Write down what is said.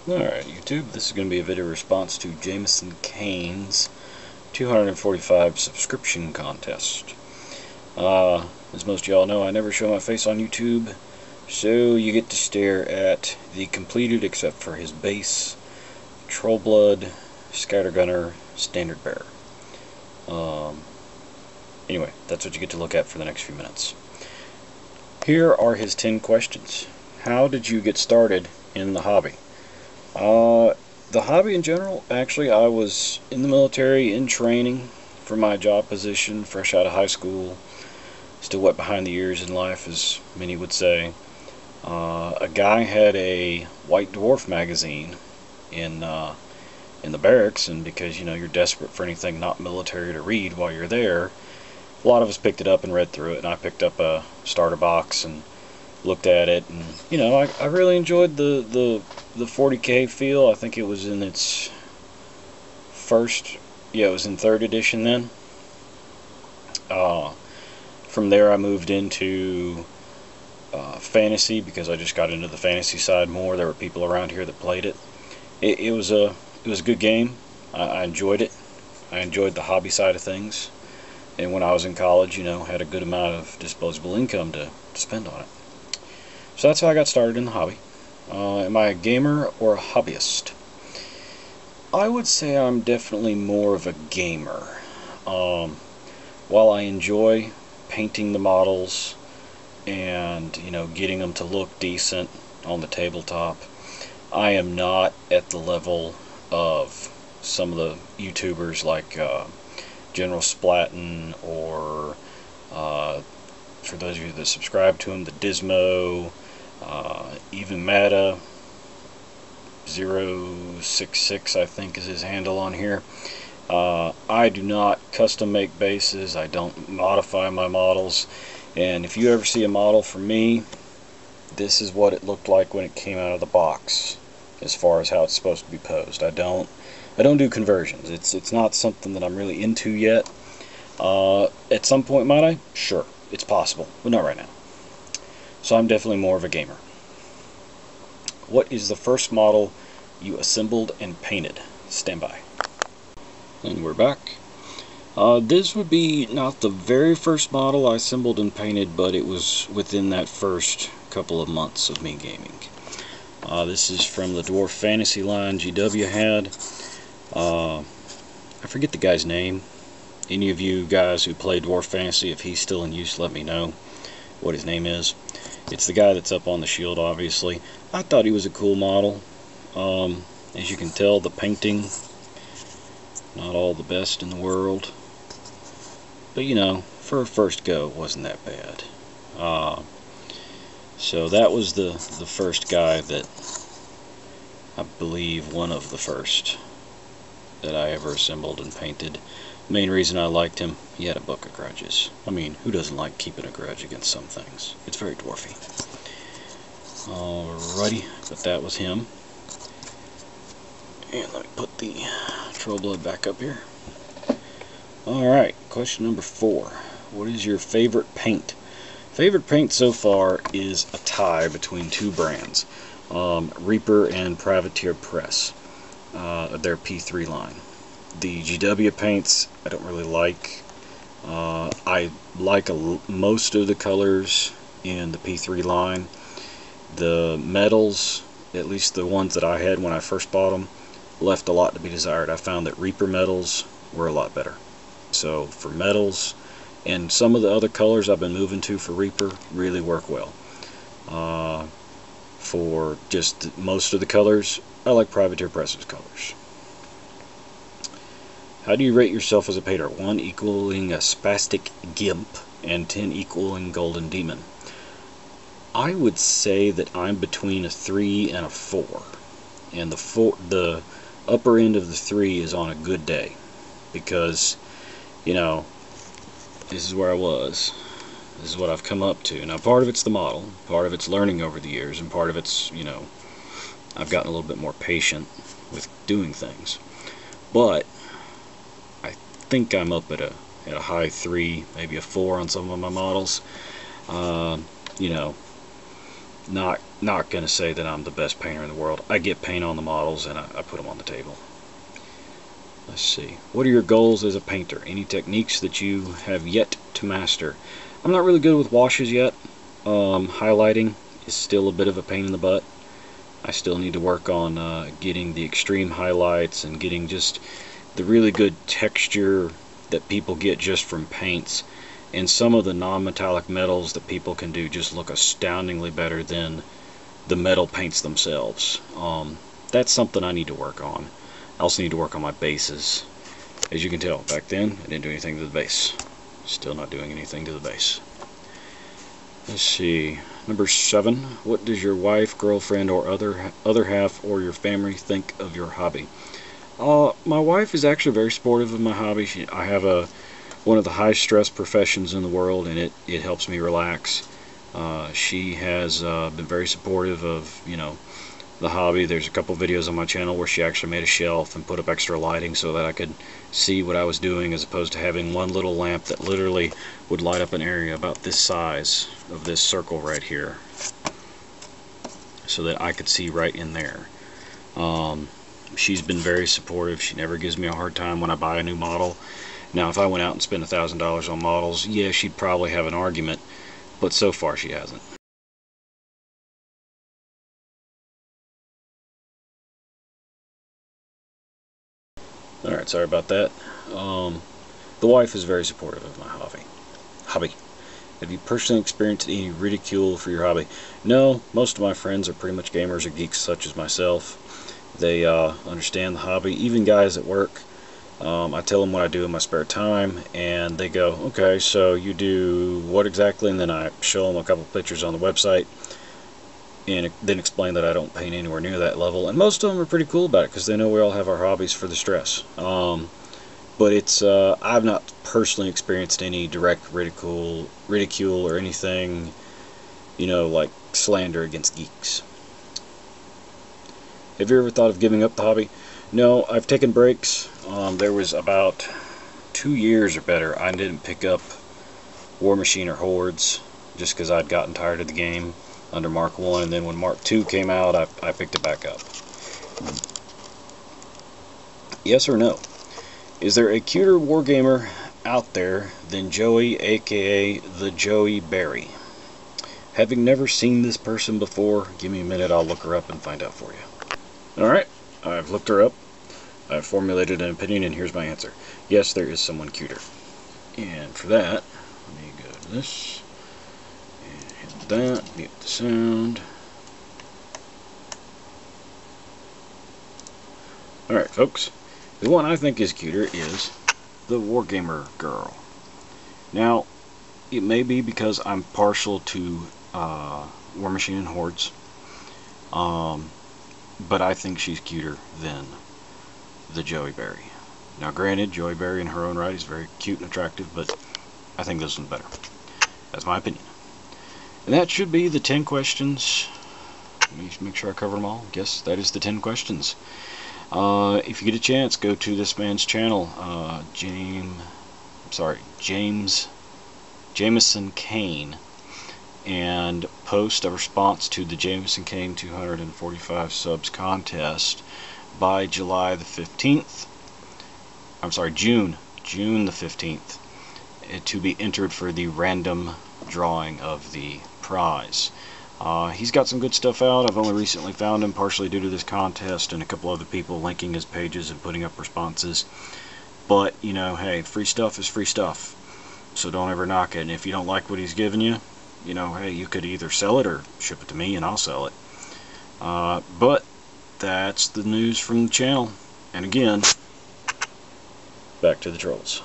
Alright, YouTube, this is going to be a video response to Jameson Caine's 245 subscription contest. As most of y'all know, I never show my face on YouTube, so you get to stare at the completed, except for his base, Trollblood, Scattergunner, Standard Bearer. Anyway, that's what you get to look at for the next few minutes. Here are his 10 questions. How did you get started in the hobby? The hobby in general, actually, I was in the military in training for my job position, fresh out of high school, still wet behind the ears in life, as many would say. A guy had a White Dwarf magazine in the barracks, and because, you know, you're desperate for anything not military to read while you're there, a lot of us picked it up and read through it, and I picked up a starter box and looked at it, and you know, I really enjoyed the 40K feel. I think it was in its first, yeah, it was in 3rd edition then. From there I moved into fantasy, because I just got into the fantasy side more. There were people around here that played it. It was a good game. I enjoyed it. I enjoyed the hobby side of things, and when I was in college, you know, had a good amount of disposable income to spend on it. So that's how I got started in the hobby. Am I a gamer or a hobbyist? I would say I'm definitely more of a gamer. While I enjoy painting the models and, you know, getting them to look decent on the tabletop, I am not at the level of some of the YouTubers like General Splatin, or for those of you that subscribe to him, the Dismo, even Mata 066, I think is his handle on here. I do not custom make bases. I don't modify my models, and if you ever see a model from me, this is what it looked like when it came out of the box, as far as how it's supposed to be posed. I don't do conversions. It's not something that I'm really into yet. At some point, might I? Sure, it's possible, but not right now. So I'm definitely more of a gamer. What is the first model you assembled and painted? Stand by. And we're back. This would be not the very first model I assembled and painted, but it was within that first couple of months of me gaming. This is from the Dwarf Fantasy line GW had. I forget the guy's name. Any of you guys who play Dwarf Fantasy, if he's still in use, let me know what his name is. It's the guy that's up on the shield, obviously. I thought he was a cool model. As you can tell, the painting, not all the best in the world. But, you know, for a first go, it wasn't that bad. So that was the first guy that, I believe, one of the first that I ever assembled and painted. Main reason I liked him, he had a book of grudges. I mean, who doesn't like keeping a grudge against some things? It's very dwarfy. Alrighty, but that was him. And let me put the Trollblood back up here. Alright, question number 4. What is your favorite paint? Favorite paint so far is a tie between two brands, Reaper and Privateer Press, their P3 line. The GW paints I don't really like. I like most of the colors in the P3 line. The metals, at least the ones that I had when I first bought them, left a lot to be desired. I found that Reaper metals were a lot better. So for metals, and some of the other colors I've been moving to for Reaper really work well. For just most of the colors, I like Privateer Press's colors. How do you rate yourself as a painter? 1 equaling a spastic gimp and 10 equaling golden demon. I would say that I'm between a 3 and a 4. And the upper end of the 3 is on a good day, because, you know, this is where I was. This is what I've come up to. Now, part of it's the model, part of it's learning over the years, and part of it's, you know, I've gotten a little bit more patient with doing things. But I think I'm up at a high 3, maybe a 4 on some of my models. You know, not gonna say that I'm the best painter in the world. I get paint on the models and I put them on the table. Let's see. What are your goals as a painter? Any techniques that you have yet to master? I'm not really good with washes yet. Highlighting is still a bit of a pain in the butt. I still need to work on getting the extreme highlights and getting just the really good texture that people get just from paints. And some of the non-metallic metals that people can do just look astoundingly better than the metal paints themselves. That's something I need to work on. I also need to work on my bases. As you can tell, back then I didn't do anything to the base. Still not doing anything to the base. Let's see. Number 7. What does your wife, girlfriend, or other half or your family think of your hobby? My wife is actually very supportive of my hobby. I have one of the high stress professions in the world, and it helps me relax. She has been very supportive of, you know, the hobby. There's a couple videos on my channel where she actually made a shelf and put up extra lighting so that I could see what I was doing, as opposed to having one little lamp that literally would light up an area about this size of this circle right here, so that I could see right in there. She's been very supportive. She never gives me a hard time when I buy a new model. Now, if I went out and spent $1,000 on models, yeah, she'd probably have an argument, but so far she hasn't. Alright, sorry about that. The wife is very supportive of my hobby. Have you personally experienced any ridicule for your hobby? No, most of my friends are pretty much gamers or geeks such as myself. They understand the hobby, even guys at work. I tell them what I do in my spare time, and they go, okay, so you do what exactly? And then I show them a couple pictures on the website, and then explain that I don't paint anywhere near that level. And most of them are pretty cool about it, because they know we all have our hobbies for the stress. But it's I've not personally experienced any direct ridicule or anything, you know, like slander against geeks. Have you ever thought of giving up the hobby? No, I've taken breaks. There was about 2 years or better I didn't pick up War Machine or Hordes, just because I'd gotten tired of the game under Mark 1, and then when Mark 2 came out, I picked it back up. Yes or no? Is there a cuter wargamer out there than Joey, aka the Joey Berry? Having never seen this person before, give me a minute, I'll look her up and find out for you. Alright, I've looked her up, I've formulated an opinion, and here's my answer. Yes, there is someone cuter. And for that, let me go to this, and hit that, mute the sound. Alright folks, the one I think is cuter is the Wargamer girl. Now, it may be because I'm partial to War Machine and Hordes, but I think she's cuter than the Joey Berry. Now granted, Joey Berry in her own right is very cute and attractive, but I think this one's better. That's my opinion. And that should be the 10 questions. Let me make sure I cover them all. Yes, that is the 10 questions. If you get a chance, go to this man's channel, Jameson Caine, and post a response to the Jameson Caine 245 subs contest by July the 15th. I'm sorry, June the 15th, to be entered for the random drawing of the prize. He's got some good stuff out. I've only recently found him, partially due to this contest and a couple other people linking his pages and putting up responses. But, you know, hey, free stuff is free stuff, so don't ever knock it. And if you don't like what he's giving you, you know, hey, you could either sell it or ship it to me and I'll sell it. But that's the news from the channel. And again, back to the trolls.